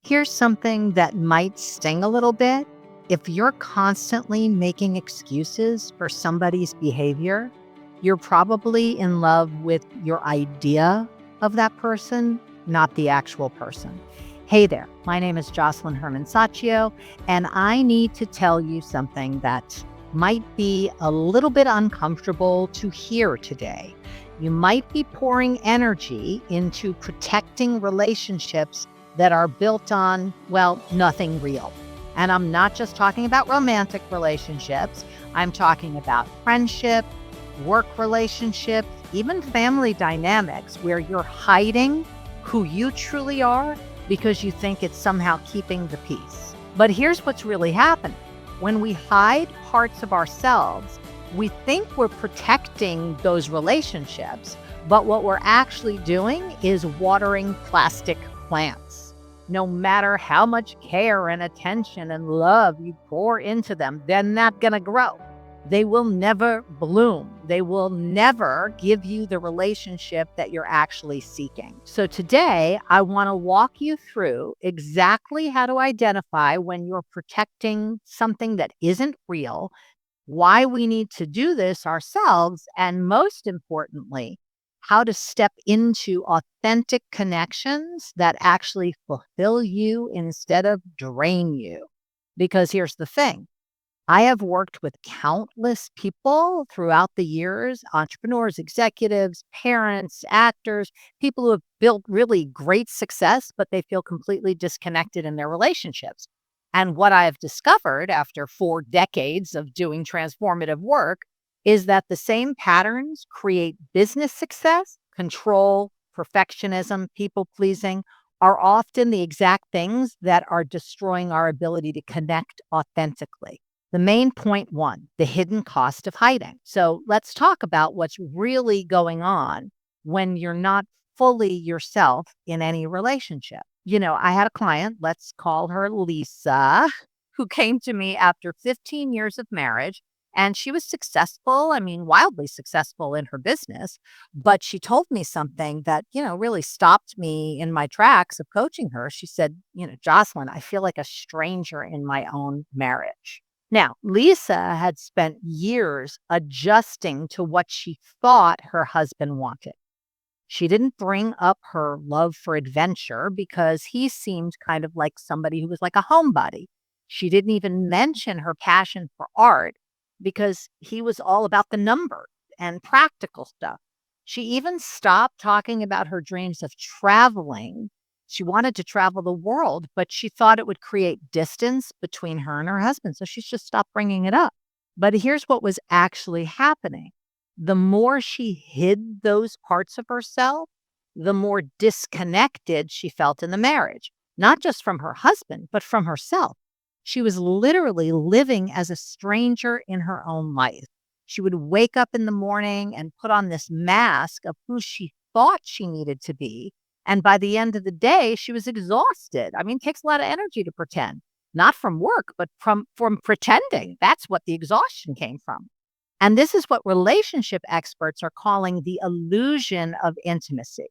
Here's something that might sting a little bit. If you're constantly making excuses for somebody's behavior, you're probably in love with your idea of that person, not the actual person. Hey there, my name is Jocelyn Herman-Saccio, and I need to tell you something that might be a little bit uncomfortable to hear today. You might be pouring energy into protecting relationships that are built on, well, nothing real. And I'm not just talking about romantic relationships. I'm talking about friendship, work relationships, even family dynamics where you're hiding who you truly are because you think it's somehow keeping the peace. But here's what's really happening. When we hide parts of ourselves, we think we're protecting those relationships, but what we're actually doing is watering plastic plants. No matter how much care and attention and love you pour into them, they're not going to grow. They will never bloom. They will never give you the relationship that you're actually seeking. So today, I want to walk you through exactly how to identify when you're protecting something that isn't real, why we need to do this ourselves, and most importantly, how to step into authentic connections that actually fulfill you instead of drain you. Because here's the thing. I have worked with countless people throughout the years, entrepreneurs, executives, parents, actors, people who have built really great success, but they feel completely disconnected in their relationships. And what I have discovered after 4 decades of doing transformative work is that the same patterns create business success, control, perfectionism, people pleasing are often the exact things that are destroying our ability to connect authentically. The main point one, the hidden cost of hiding. So let's talk about what's really going on when you're not fully yourself in any relationship. I had a client, let's call her Lisa, who came to me after 15 years of marriage. And she was successful, wildly successful in her business. But she told me something that, really stopped me in my tracks of coaching her. She said, Jocelyn, I feel like a stranger in my own marriage. Now, Lisa had spent years adjusting to what she thought her husband wanted. She didn't bring up her love for adventure because he seemed kind of like somebody who was like a homebody. She didn't even mention her passion for art because he was all about the numbers and practical stuff. She even stopped talking about her dreams of traveling. She wanted to travel the world, but she thought it would create distance between her and her husband. So she just stopped bringing it up. But here's what was actually happening. The more she hid those parts of herself, the more disconnected she felt in the marriage, not just from her husband, but from herself. She was literally living as a stranger in her own life. She would wake up in the morning and put on this mask of who she thought she needed to be. And by the end of the day, she was exhausted. It takes a lot of energy to pretend, not from work, but from pretending. That's what the exhaustion came from. And this is what relationship experts are calling the illusion of intimacy.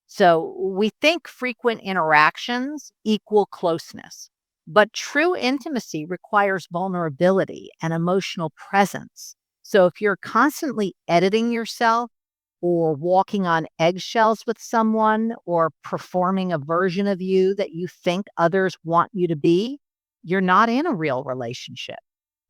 So we think frequent interactions equal closeness, but true intimacy requires vulnerability and emotional presence. So if you're constantly editing yourself or walking on eggshells with someone or performing a version of you that you think others want you to be, you're not in a real relationship.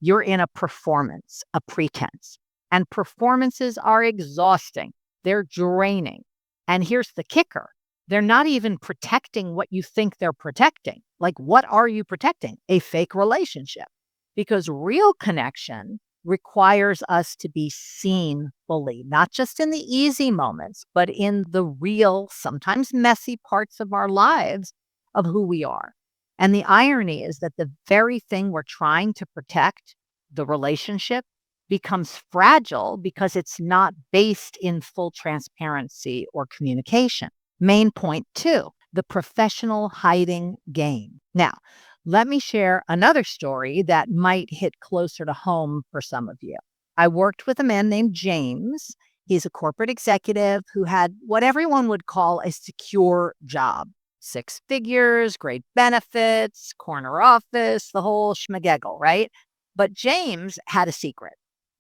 You're in a performance, a pretense. And performances are exhausting. They're draining. And here's the kicker. They're not even protecting what you think they're protecting. Like, what are you protecting? A fake relationship. Because real connection requires us to be seen fully, not just in the easy moments, but in the real, sometimes messy parts of our lives of who we are. And the irony is that the very thing we're trying to protect, the relationship, becomes fragile because it's not based in full transparency or communication. Main point two, the professional hiding game. Now, let me share another story that might hit closer to home for some of you. I worked with a man named James. He's a corporate executive who had what everyone would call a secure job. six figures, great benefits, corner office, the whole schmageggle, right? But James had a secret.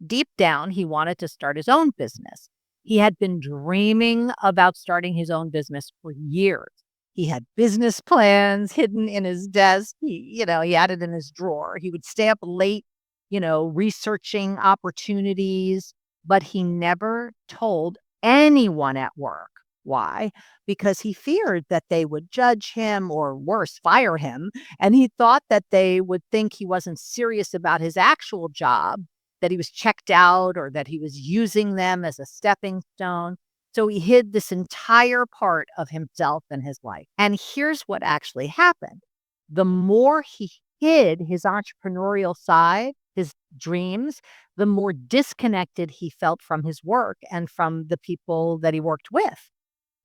Deep down, he wanted to start his own business. He had been dreaming about starting his own business for years. He had business plans hidden in his desk. He had it in his drawer. He would stay up late, researching opportunities, but he never told anyone at work. Why? Because he feared that they would judge him or worse, fire him. And he thought that they would think he wasn't serious about his actual job, that he was checked out or that he was using them as a stepping stone. So he hid this entire part of himself and his life. And here's what actually happened. The more he hid his entrepreneurial side, his dreams, the more disconnected he felt from his work and from the people that he worked with.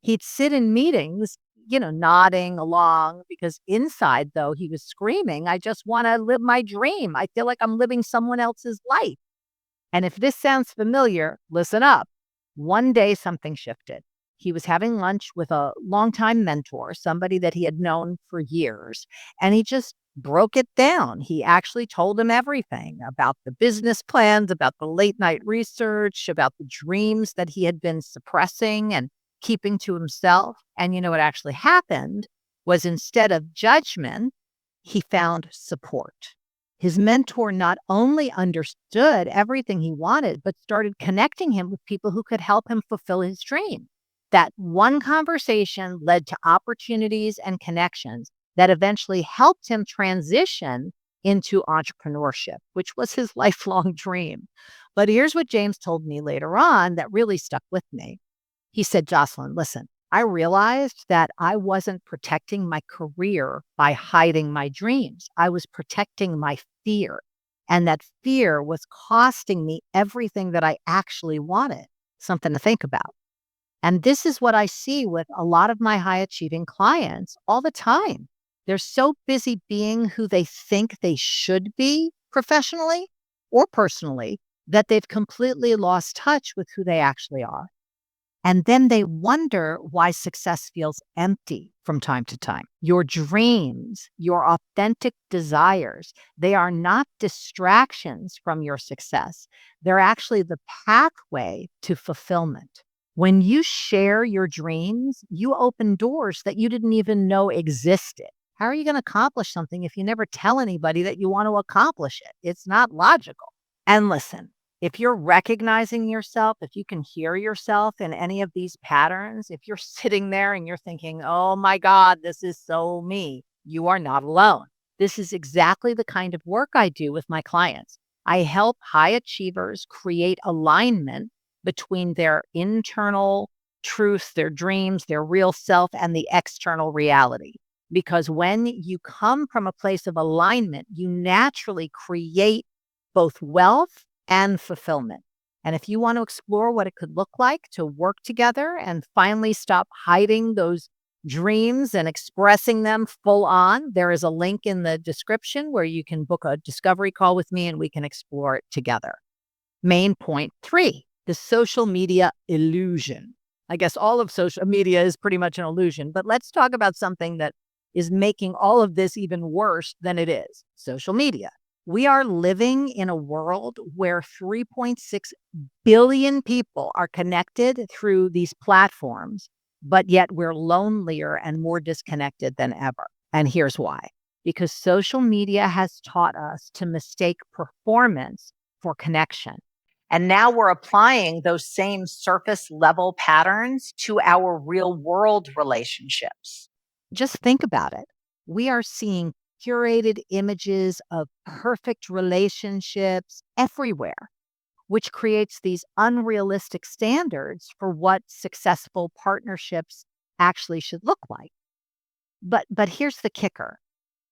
He'd sit in meetings, nodding along because inside, though, he was screaming, I just want to live my dream. I feel like I'm living someone else's life. And if this sounds familiar, listen up. One day, something shifted. He was having lunch with a longtime mentor, somebody that he had known for years, and he just broke it down. He actually told him everything about the business plans, about the late night research, about the dreams that he had been suppressing and keeping to himself. And what actually happened was instead of judgment, he found support. His mentor not only understood everything he wanted, but started connecting him with people who could help him fulfill his dream. That one conversation led to opportunities and connections that eventually helped him transition into entrepreneurship, which was his lifelong dream. But here's what James told me later on that really stuck with me. He said, Jocelyn, listen, I realized that I wasn't protecting my career by hiding my dreams. I was protecting my fear. And that fear was costing me everything that I actually wanted. Something to think about. And this is what I see with a lot of my high achieving clients all the time. They're so busy being who they think they should be professionally or personally that they've completely lost touch with who they actually are. And then they wonder why success feels empty from time to time. Your dreams, your authentic desires, they are not distractions from your success. They're actually the pathway to fulfillment. When you share your dreams, you open doors that you didn't even know existed. How are you going to accomplish something if you never tell anybody that you want to accomplish it? It's not logical. And listen, if you're recognizing yourself, if you can hear yourself in any of these patterns, if you're sitting there and you're thinking, oh my God, this is so me, you are not alone. This is exactly the kind of work I do with my clients. I help high achievers create alignment between their internal truth, their dreams, their real self, and the external reality. Because when you come from a place of alignment, you naturally create both wealth and fulfillment. And if you want to explore what it could look like to work together and finally stop hiding those dreams and expressing them full on, there is a link in the description where you can book a discovery call with me and we can explore it together. Main point 3, the social media illusion. I guess all of social media is pretty much an illusion, but let's talk about something that is making all of this even worse than it is. Social media. We are living in a world where 3.6 billion people are connected through these platforms, but yet we're lonelier and more disconnected than ever. And here's why. Because social media has taught us to mistake performance for connection. And now we're applying those same surface level patterns to our real world relationships. Just think about it. We are seeing curated images of perfect relationships everywhere, which creates these unrealistic standards for what successful partnerships actually should look like. But here's the kicker.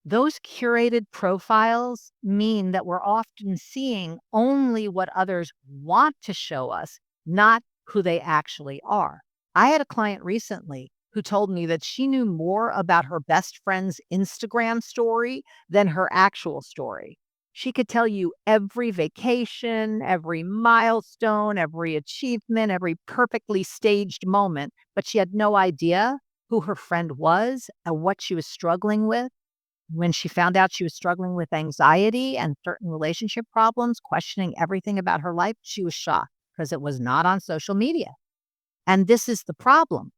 Those curated profiles mean that we're often seeing only what others want to show us, not who they actually are. I had a client recently who told me that she knew more about her best friend's Instagram story than her actual story. She could tell you every vacation, every milestone, every achievement, every perfectly staged moment, but she had no idea who her friend was and what she was struggling with. When she found out she was struggling with anxiety and certain relationship problems, questioning everything about her life, she was shocked because it was not on social media. And this is the problem.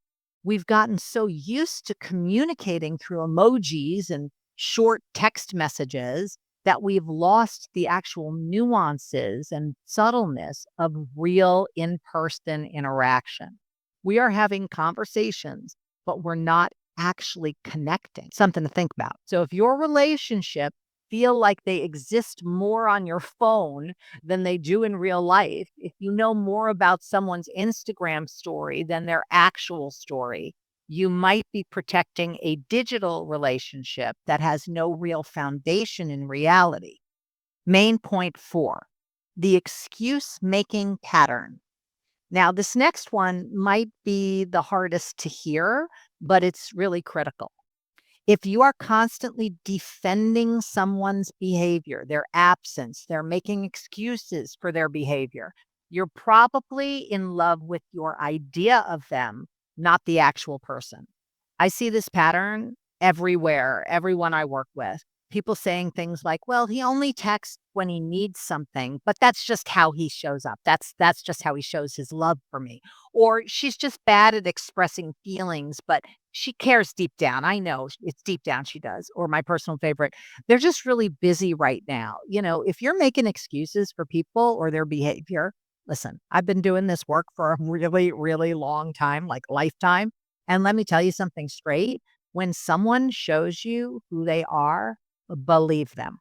We've gotten so used to communicating through emojis and short text messages that we've lost the actual nuances and subtleness of real in person interaction. We are having conversations, but we're not actually connecting. Something to think about. So if your relationship feel like they exist more on your phone than they do in real life, if you know more about someone's Instagram story than their actual story, you might be protecting a digital relationship that has no real foundation in reality. Main point 4, the excuse making pattern. Now, this next one might be the hardest to hear, but it's really critical. If you are constantly defending someone's behavior, their absence, they're making excuses for their behavior, you're probably in love with your idea of them, not the actual person. I see this pattern everywhere, everyone I work with. People saying things like, "Well, he only texts when he needs something, but that's just how he shows up. That's just how he shows his love for me." Or she's just bad at expressing feelings, but she cares deep down. I know it's deep down she does. Or my personal favorite, they're just really busy right now. If you're making excuses for people or their behavior, listen, I've been doing this work for a really, really long time, like lifetime. And let me tell you something straight. When someone shows you who they are, believe them.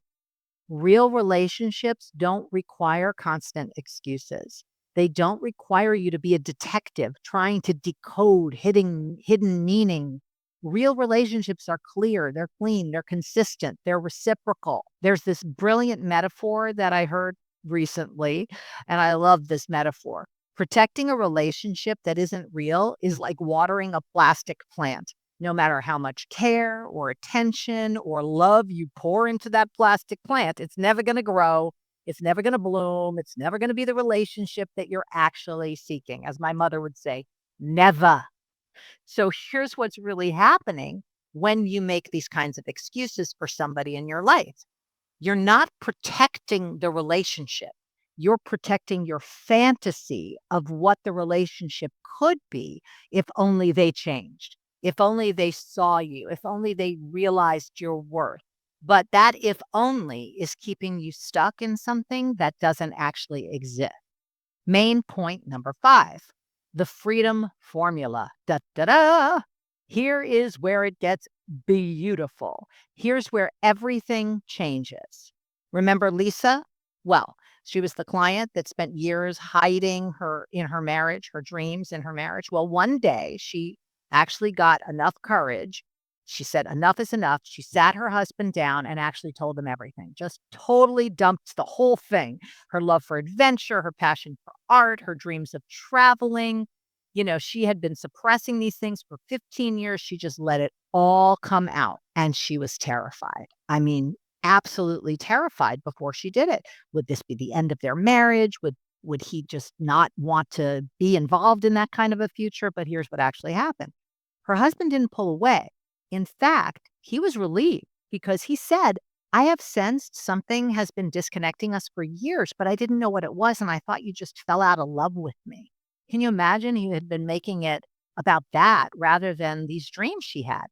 Real relationships don't require constant excuses. They don't require you to be a detective trying to decode hidden meaning. Real relationships are clear, they're clean, they're consistent, they're reciprocal. There's this brilliant metaphor that I heard recently, and I love this metaphor. Protecting a relationship that isn't real is like watering a plastic plant. No matter how much care or attention or love you pour into that plastic plant, it's never going to grow. It's never going to bloom. It's never going to be the relationship that you're actually seeking. As my mother would say, never. So here's what's really happening when you make these kinds of excuses for somebody in your life. You're not protecting the relationship. You're protecting your fantasy of what the relationship could be if only they changed, if only they saw you, if only they realized your worth. But that if only is keeping you stuck in something that doesn't actually exist. Main point number 5, the freedom formula. Da, da, da. Here is where it gets beautiful. Here's where everything changes. Remember Lisa? Well, she was the client that spent years hiding her marriage, her dreams in her marriage. Well, one day she actually got enough courage. She said, enough is enough. She sat her husband down and actually told him everything, just totally dumped the whole thing, her love for adventure, her passion for art, her dreams of traveling. She had been suppressing these things for 15 years. She just let it all come out. And she was terrified. I mean, absolutely terrified before she did it. Would this be the end of their marriage? Would he just not want to be involved in that kind of a future? But here's what actually happened. Her husband didn't pull away. In fact, he was relieved because he said, I have sensed something has been disconnecting us for years, but I didn't know what it was. And I thought you just fell out of love with me. Can you imagine? He had been making it about that rather than these dreams she had.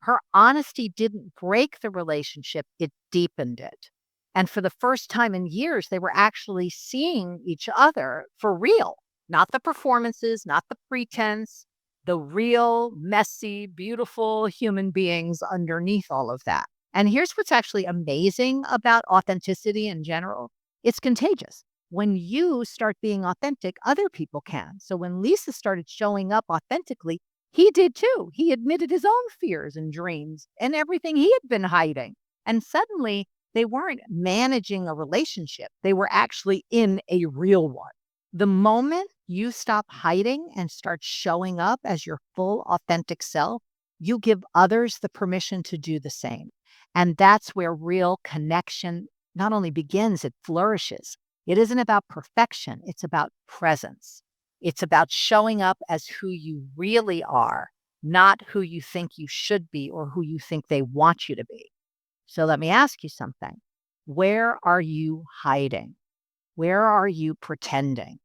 Her honesty didn't break the relationship, it deepened it. And for the first time in years, they were actually seeing each other for real, not the performances, not the pretense, the real, messy, beautiful human beings underneath all of that. And here's what's actually amazing about authenticity in general, it's contagious. When you start being authentic, other people can. So when Lisa started showing up authentically, he did too. He admitted his own fears and dreams and everything he had been hiding. And suddenly they weren't managing a relationship, they were actually in a real one. The moment you stop hiding and start showing up as your full authentic self, you give others the permission to do the same. And that's where real connection not only begins, it flourishes. It isn't about perfection, it's about presence. It's about showing up as who you really are not who you think you should be or who you think they want you to be. So let me ask you something. Where are you hiding? Where are you pretending?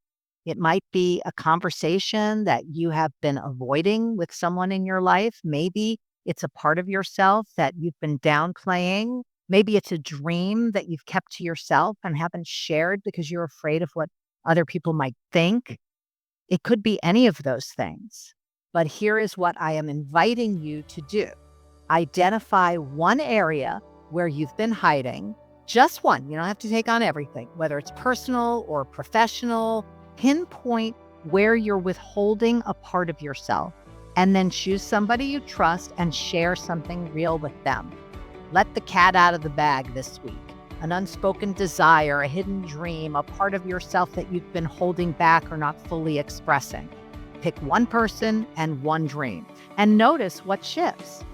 It might be a conversation that you have been avoiding with someone in your life. Maybe it's a part of yourself that you've been downplaying. Maybe it's a dream that you've kept to yourself and haven't shared because you're afraid of what other people might think. It could be any of those things. But here is what I am inviting you to do. Identify one area where you've been hiding, just one. You don't have to take on everything, whether it's personal or professional. Pinpoint where you're withholding a part of yourself, and then choose somebody you trust and share something real with them. Let the cat out of the bag this week. An unspoken desire, a hidden dream, a part of yourself that you've been holding back or not fully expressing. Pick one person and one dream, and notice what shifts.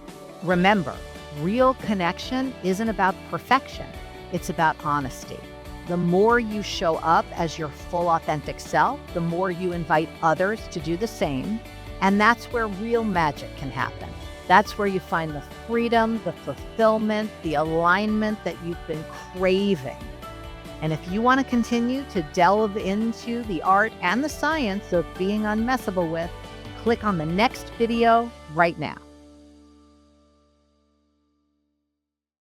Remember, real connection isn't about perfection. It's about honesty. The more you show up as your full authentic self, the more you invite others to do the same. And that's where real magic can happen. That's where you find the freedom, the fulfillment, the alignment that you've been craving. And if you want to continue to delve into the art and the science of being unmessable with, click on the next video right now.